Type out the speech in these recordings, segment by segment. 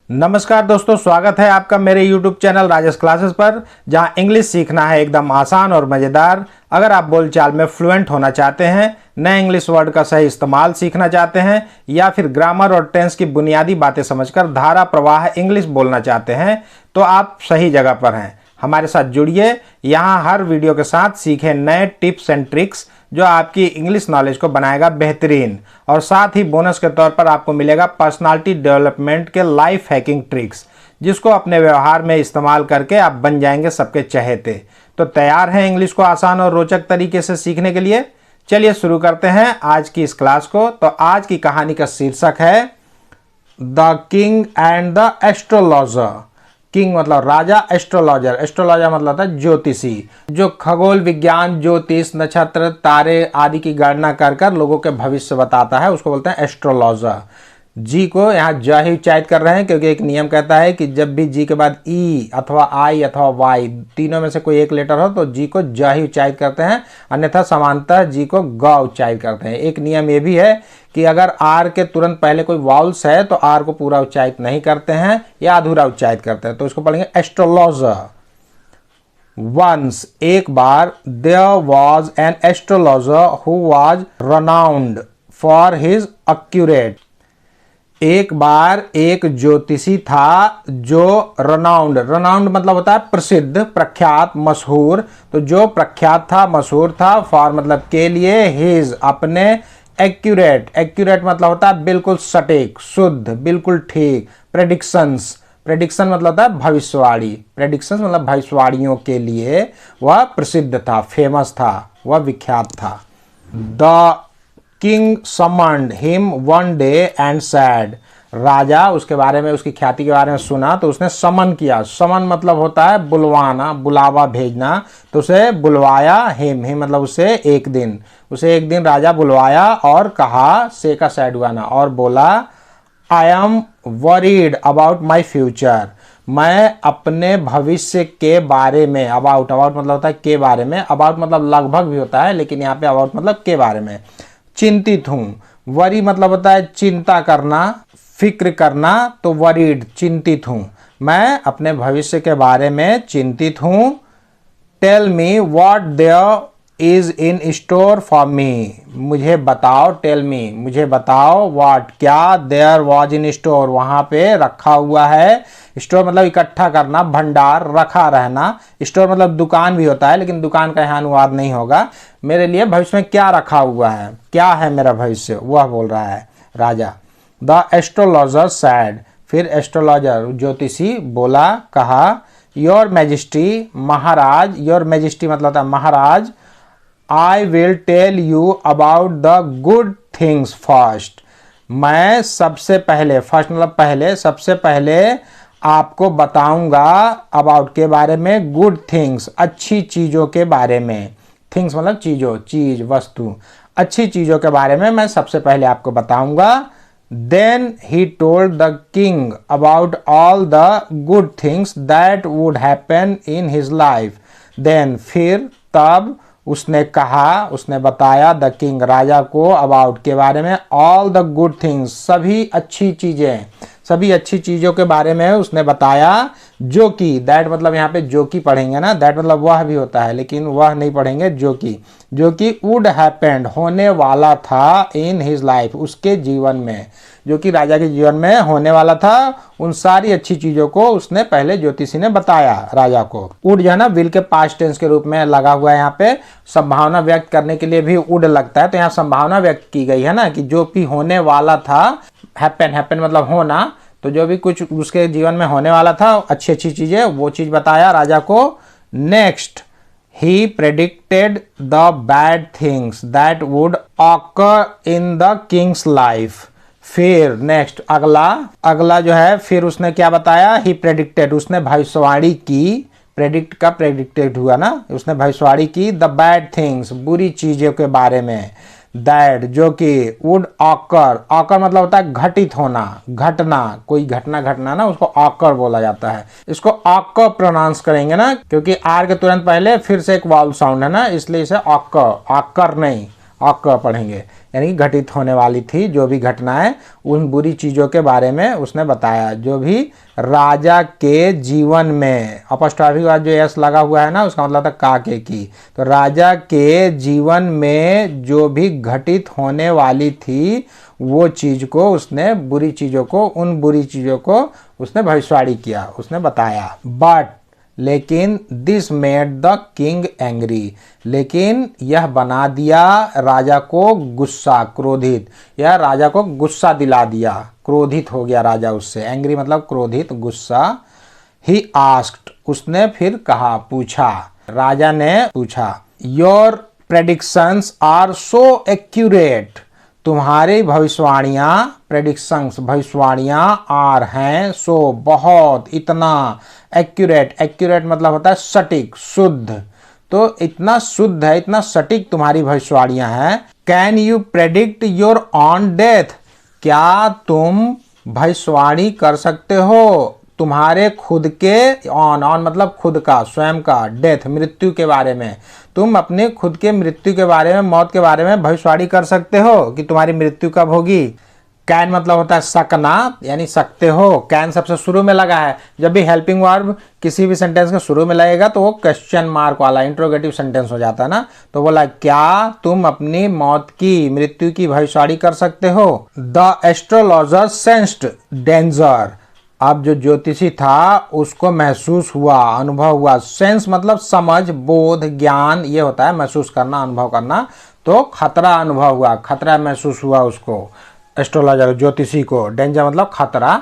नमस्कार दोस्तों, स्वागत है आपका मेरे YouTube चैनल राजेश क्लासेस पर, जहां इंग्लिश सीखना है एकदम आसान और मज़ेदार। अगर आप बोलचाल में फ्लुएंट होना चाहते हैं, नए इंग्लिश वर्ड का सही इस्तेमाल सीखना चाहते हैं या फिर ग्रामर और टेंस की बुनियादी बातें समझकर धारा प्रवाह इंग्लिश बोलना चाहते हैं, तो आप सही जगह पर हैं। हमारे साथ जुड़िए। यहाँ हर वीडियो के साथ सीखें नए टिप्स एंड ट्रिक्स जो आपकी इंग्लिश नॉलेज को बनाएगा बेहतरीन, और साथ ही बोनस के तौर पर आपको मिलेगा पर्सनालिटी डेवलपमेंट के लाइफ हैकिंग ट्रिक्स, जिसको अपने व्यवहार में इस्तेमाल करके आप बन जाएंगे सबके चहेते। तो तैयार हैं इंग्लिश को आसान और रोचक तरीके से सीखने के लिए? चलिए शुरू करते हैं आज की इस क्लास को। तो आज की कहानी का शीर्षक है the king and the astrologer. King मतलब राजा, एस्ट्रोलॉजर, एस्ट्रोलॉजर मतलब होता है ज्योतिषी, जो खगोल विज्ञान, ज्योतिष, नक्षत्र, तारे आदि की गणना कर कर लोगों के भविष्य बताता है, उसको बोलते हैं एस्ट्रोलॉजर। जी को यहाँ ज ही उच्चारित कर रहे हैं क्योंकि एक नियम कहता है कि जब भी जी के बाद ई अथवा आई अथवा वाई तीनों में से कोई एक लेटर हो तो जी को ज ही उच्चारित करते हैं, अन्यथा समानतः जी को ग उच्चारित करते हैं। एक नियम ये भी है कि अगर आर के तुरंत पहले कोई वाउल्स है तो आर को पूरा उच्चारित नहीं करते हैं या अधूरा उच्चारित करते हैं, तो इसको पढ़ेंगे एस्ट्रोलॉजर। वंस एक बार there was an astrologer who was renowned for his accurate. एक बार एक ज्योतिषी था जो रनाउंड, रनाउंड मतलब होता है प्रसिद्ध, प्रख्यात, मशहूर। तो जो प्रख्यात था, मशहूर था, फॉर मतलब के लिए, हिज अपने, एक्यूरेट, एक्यूरेट मतलब होता है बिल्कुल सटीक, शुद्ध, बिल्कुल ठीक, प्रेडिक्शंस, प्रेडिक्शन मतलब होता है भविष्यवाणी, प्रेडिक्शंस मतलब भविष्यवाणियों के लिए वह प्रसिद्ध था, फेमस था, वह विख्यात था। The king summoned him one day and said. राजा उसके बारे में, उसकी ख्याति के बारे में सुना तो उसने समन किया। समन मतलब होता है बुलवाना, बुलावा भेजना, तो उसे बुलवाया। हिम, हिम मतलब उसे एक दिन, उसे एक दिन राजा बुलवाया और कहा, से का सैड हुआ ना, और बोला, I am worried about my future. मैं अपने भविष्य के बारे में, अबाउट, अबाउट मतलब होता है के बारे में, अबाउट मतलब लगभग भी होता है लेकिन यहाँ पे अबाउट मतलब के बारे में, चिंतित हूँ। वरी मतलब होता है चिंता करना, फिक्र करना, तो वरीड चिंतित हूँ, मैं अपने भविष्य के बारे में चिंतित हूँ। Tell me what there is in store for me. मुझे बताओ, टेल मी मुझे बताओ, व्हाट क्या, देयर वॉज इन स्टोर वहाँ पे रखा हुआ है। स्टोर मतलब इकट्ठा करना, भंडार, रखा रहना। स्टोर मतलब दुकान भी होता है लेकिन दुकान का यहाँ अनुवाद नहीं होगा। मेरे लिए भविष्य में क्या रखा हुआ है, क्या है मेरा भविष्य, वह बोल रहा है राजा। द एस्ट्रोलॉजर सैड, फिर एस्ट्रोलॉजर ज्योतिषी बोला, कहा, योर मैजेस्टी महाराज, योर मैजेस्टी मतलब होता है महाराज, I will tell you about the good things first. मैं सबसे पहले, फर्स्ट मतलब पहले, सबसे पहले आपको बताऊंगा अबाउट के बारे में, गुड थिंग्स अच्छी चीज़ों के बारे में। थिंग्स मतलब चीज़ों, चीज़, वस्तु, अच्छी चीज़ों के बारे में मैं सबसे पहले आपको बताऊंगा। Then he told the king about all the good things that would happen in his life. Then फिर, तब उसने कहा, उसने बताया, द किंग राजा को, अबाउट के बारे में, ऑल द गुड थिंग्स सभी अच्छी चीज़ें, सभी अच्छी चीज़ों के बारे में उसने बताया। जो कि, दैट मतलब यहाँ पे जो कि पढ़ेंगे ना, दैट मतलब वह भी होता है लेकिन वह नहीं पढ़ेंगे, जो कि वुड हैपेंड होने वाला था इन हिज लाइफ उसके जीवन में, जो कि राजा के जीवन में होने वाला था, उन सारी अच्छी चीज़ों को उसने पहले ज्योतिषी ने बताया राजा को। वुड जो है ना विल के पास्ट टेंस के रूप में लगा हुआ है, यहाँ पे संभावना व्यक्त करने के लिए भी वुड लगता है, तो यहाँ संभावना व्यक्त की गई है ना कि जो भी होने वाला था, हैपन, हैपन मतलब होना, तो जो भी कुछ उसके जीवन में होने वाला था, अच्छी अच्छी चीज़ें, वो चीज़ बताया राजा को। Next, he predicted the bad things that would occur in the Kings life. फिर नेक्स्ट, अगला जो है, फिर उसने क्या बताया, ही प्रेडिक्टेड उसने भविष्यवाणी की, प्रेडिक्ट का प्रेडिक्टेड हुआ ना, उसने भविष्यवाणी की, द बैड थिंग्स बुरी चीज़ों के बारे में, दैट जो कि, वुड ऑकर, ऑकर मतलब होता है घटित होना, घटना, कोई घटना घटना ना, उसको ऑकर बोला जाता है। इसको ऑकर प्रोनाउंस करेंगे ना, क्योंकि आर के तुरंत पहले फिर से एक वाउल साउंड है ना, इसलिए इसे ऑकर, ऑकर नहीं, ऑकर पढ़ेंगे, यानी कि घटित होने वाली थी, जो भी घटनाएं उन बुरी चीज़ों के बारे में उसने बताया। जो भी राजा के जीवन में, अपॉस्ट्रॉफी के बाद जो एस लगा हुआ है ना, उसका मतलब था काके की। तो राजा के जीवन में जो भी घटित होने वाली थी वो चीज़ को उसने, बुरी चीज़ों को, उन बुरी चीज़ों को उसने भविष्यवाणी किया, उसने बताया। बट लेकिन this made the king angry, लेकिन यह बना दिया राजा को गुस्सा, क्रोधित, या राजा को गुस्सा दिला दिया, क्रोधित हो गया राजा उससे। एंग्री मतलब क्रोधित, गुस्सा। ही आस्क्ड, उसने फिर कहा, पूछा, राजा ने पूछा, your predictions are so accurate, तुम्हारी भविष्यवाणियाँ, प्रेडिक्शंस भविष्यवाणियाँ, आर हैं, सो बहुत, इतना, एक्यूरेट, एक्यूरेट मतलब होता है सटीक, शुद्ध, तो इतना शुद्ध है, इतना सटीक तुम्हारी भविष्यवाणियाँ हैं। Can you predict your on death, क्या तुम भविष्यवाणी कर सकते हो तुम्हारे खुद के, ऑन मतलब खुद का, स्वयं का, डेथ मृत्यु के बारे में, तुम अपने खुद के मृत्यु के बारे में, मौत के बारे में भविष्यवाणी कर सकते हो कि तुम्हारी मृत्यु कब होगी। कैन मतलब होता है सकना, यानी सकते हो। कैन सबसे शुरू में लगा है, जब भी हेल्पिंग वर्ब किसी भी सेंटेंस के शुरू में लगेगा तो वो क्वेश्चन मार्क वाला इंट्रोगेटिव सेंटेंस हो जाता है ना। तो बोला, क्या तुम अपनी मौत की, मृत्यु की भविष्यवाणी कर सकते हो। द एस्ट्रोलॉजर सेंस्ड डेंजर, अब जो ज्योतिषी था उसको महसूस हुआ, अनुभव हुआ। सेंस मतलब समझ, बोध, ज्ञान, ये होता है महसूस करना, अनुभव करना। तो खतरा अनुभव हुआ, खतरा महसूस हुआ उसको, एस्ट्रोलॉजर ज्योतिषी को। डेंजर मतलब खतरा।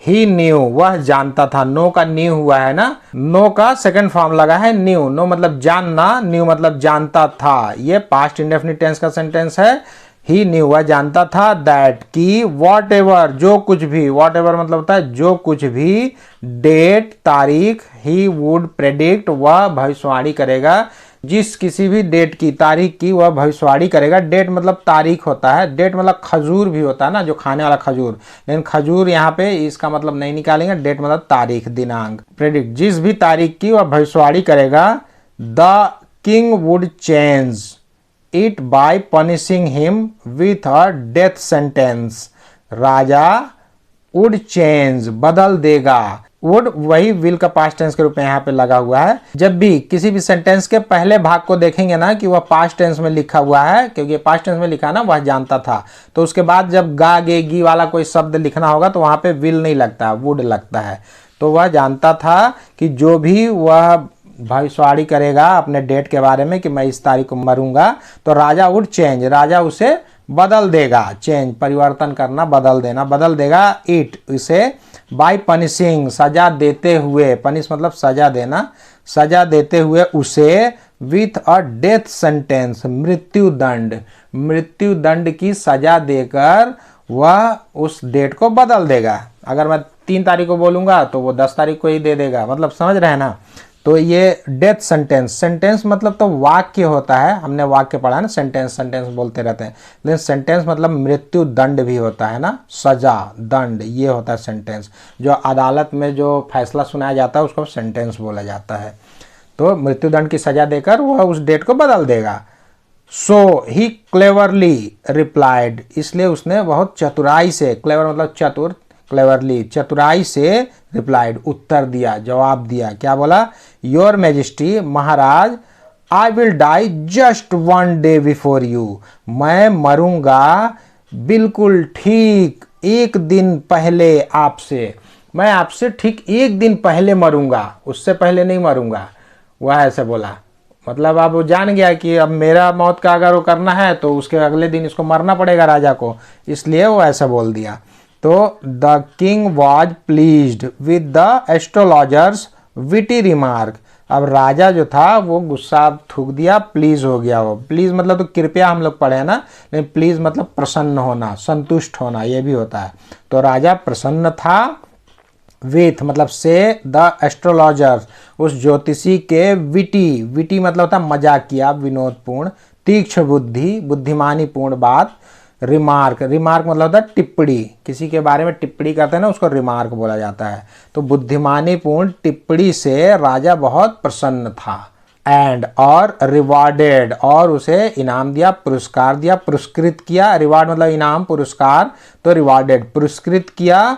ही न्यू, वह जानता था। नो का न्यू हुआ है ना, नो का सेकंड फॉर्म लगा है न्यू। नो मतलब जानना, न्यू मतलब जानता था। ये पास्ट इंडेफिनिट टेंस का सेंटेंस है। ही न्यू, वह जानता था, दैट की, वॉट एवर, जो कुछ भी, वॉट एवर मतलब होता है जो कुछ भी, डेट तारीख, ही वुड प्रेडिक्ट, वह भविष्यवाणी करेगा, जिस किसी भी डेट की, तारीख की वह भविष्यवाणी करेगा। डेट मतलब तारीख होता है, डेट मतलब खजूर भी होता है ना, जो खाने वाला खजूर, लेकिन खजूर यहाँ पे इसका मतलब नहीं निकालेंगे। डेट मतलब तारीख, दिनांक। प्रेडिक्ट, जिस भी तारीख की वह भविष्यवाणी करेगा। The king would change it by punishing him with a death sentence, Raja would change, बदल देगा। वुड वही विल का पास्ट टेंस के रूप में यहाँ पे लगा हुआ है। जब भी किसी भी सेंटेंस के पहले भाग को देखेंगे ना कि वह पास्ट टेंस में लिखा हुआ है, क्योंकि पास्ट टेंस में लिखा ना, वह जानता था, तो उसके बाद जब गा गे गी वाला कोई शब्द लिखना होगा तो वहाँ पे विल नहीं लगता, वुड लगता है। तो वह जानता था कि जो भी वह भविष्यवाणी करेगा अपने डेट के बारे में कि मैं इस तारीख को मरूंगा, तो राजा वुड चेंज, राजा उसे बदल देगा। चेंज परिवर्तन करना, बदल देना, बदल देगा। इट, इसे, बाय पनिशिंग सजा देते हुए, पनिश मतलब सजा देना, सजा देते हुए उसे, विथ अ डेथ सेंटेंस मृत्यु दंड, मृत्यु दंड की सजा देकर वह उस डेट को बदल देगा। अगर मैं 3 तारीख को बोलूंगा तो वो 10 तारीख को ही दे देगा, मतलब समझ रहे हैं ना। तो ये डेथ सेंटेंस, सेंटेंस मतलब तो वाक्य होता है, हमने वाक्य पढ़ा है ना, सेंटेंस सेंटेंस बोलते रहते हैं, लेकिन सेंटेंस मतलब मृत्यु दंड भी होता है ना, सजा, दंड, ये होता है सेंटेंस। जो अदालत में जो फैसला सुनाया जाता है उसको सेंटेंस बोला जाता है। तो मृत्यु दंड की सजा देकर वह उस डेट को बदल देगा। सो ही क्लेवरली रिप्लाइड, इसलिए उसने बहुत चतुराई से, क्लेवर मतलब चतुर, क्लेवरली चतुराई से, रिप्लाइड उत्तर दिया, जवाब दिया। क्या बोला? योर मैजेस्टी, महाराज, I will die just 1 day before you, मैं मरूंगा बिल्कुल ठीक 1 दिन पहले आपसे, मैं आपसे ठीक 1 दिन पहले मरूंगा, उससे पहले नहीं मरूंगा। वह ऐसे बोला, मतलब अब वो जान गया कि अब मेरा मौत का अगर वो करना है तो उसके अगले दिन इसको मरना पड़ेगा राजा को, इसलिए वो ऐसा बोल दिया। तो the king was pleased with the astrologers witty remark, अब राजा जो था वो गुस्सा थूक दिया, प्लीज हो गया। वो प्लीज मतलब तो कृपया हम लोग पढ़े ना, लेकिन प्लीज मतलब प्रसन्न होना, संतुष्ट होना, ये भी होता है। तो राजा प्रसन्न था, विथ मतलब से, द एस्ट्रोलॉजर्स उस ज्योतिषी के, विटी, विटी मतलब होता है मजाकिया, विनोदपूर्ण, तीक्ष्ण बुद्धि, बुद्धिमानी पूर्ण बात, रिमार्क, रिमार्क मतलब होता है टिप्पणी, किसी के बारे में टिप्पणी करते हैं ना उसको रिमार्क बोला जाता है। तो बुद्धिमानी पूर्ण टिप्पणी से राजा बहुत प्रसन्न था, एंड और रिवॉर्डेड और उसे इनाम दिया, पुरस्कार दिया, पुरस्कृत किया। रिवॉर्ड मतलब इनाम, पुरस्कार, तो रिवॉर्डेड पुरस्कृत किया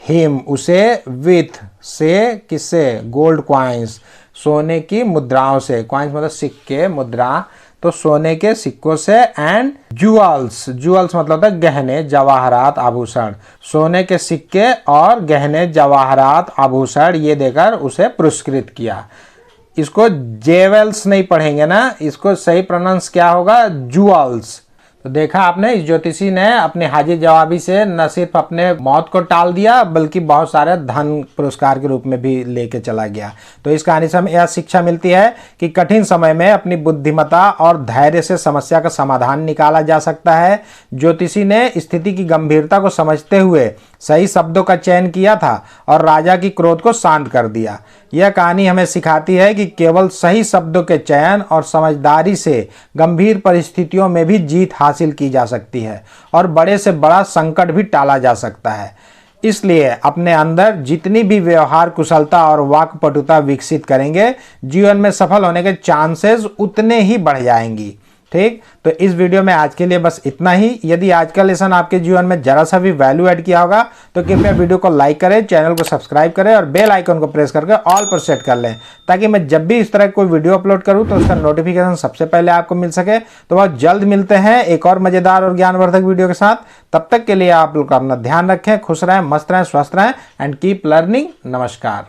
हिम उसे, विथ से, किससे, गोल्ड क्वाइंस सोने की मुद्राओं से, क्वाइंस मतलब सिक्के, मुद्रा तो सोने के सिक्कों से, एंड ज्वेल्स, ज्वेल्स मतलब होता है गहने, जवाहरात, आभूषण, सोने के सिक्के और गहने, जवाहरात, आभूषण ये देकर उसे पुरस्कृत किया। इसको जेवेल्स नहीं पढ़ेंगे ना, इसको सही प्रोनाउंस क्या होगा, ज्वेल्स। तो देखा आपने, इस ज्योतिषी ने अपनी हाजिर जवाबी से न सिर्फ अपने मौत को टाल दिया बल्कि बहुत सारे धन पुरस्कार के रूप में भी लेके चला गया। तो इस कहानी से हमें यह शिक्षा मिलती है कि कठिन समय में अपनी बुद्धिमत्ता और धैर्य से समस्या का समाधान निकाला जा सकता है। ज्योतिषी ने स्थिति की गंभीरता को समझते हुए सही शब्दों का चयन किया था और राजा की क्रोध को शांत कर दिया। यह कहानी हमें सिखाती है कि केवल सही शब्दों के चयन और समझदारी से गंभीर परिस्थितियों में भी जीत हासिल की जा सकती है और बड़े से बड़ा संकट भी टाला जा सकता है। इसलिए अपने अंदर जितनी भी व्यवहार कुशलता और वाक्पटुता विकसित करेंगे, जीवन में सफल होने के चांसेस उतने ही बढ़ जाएंगी। ठीक, तो इस वीडियो में आज के लिए बस इतना ही। यदि आज का लेसन आपके जीवन में जरा सा भी वैल्यू ऐड किया होगा तो कृपया वीडियो को लाइक करें, चैनल को सब्सक्राइब करें और बेल आइकन को प्रेस करके ऑल पर सेट कर लें, ताकि मैं जब भी इस तरह कोई वीडियो अपलोड करूं तो उसका नोटिफिकेशन सबसे पहले आपको मिल सके। तो बहुत जल्द मिलते हैं एक और मजेदार और ज्ञानवर्धक वीडियो के साथ। तब तक के लिए आप लोग अपना ध्यान रखें, खुश रहें, मस्त रहें, स्वस्थ रहें एंड कीप लर्निंग। नमस्कार।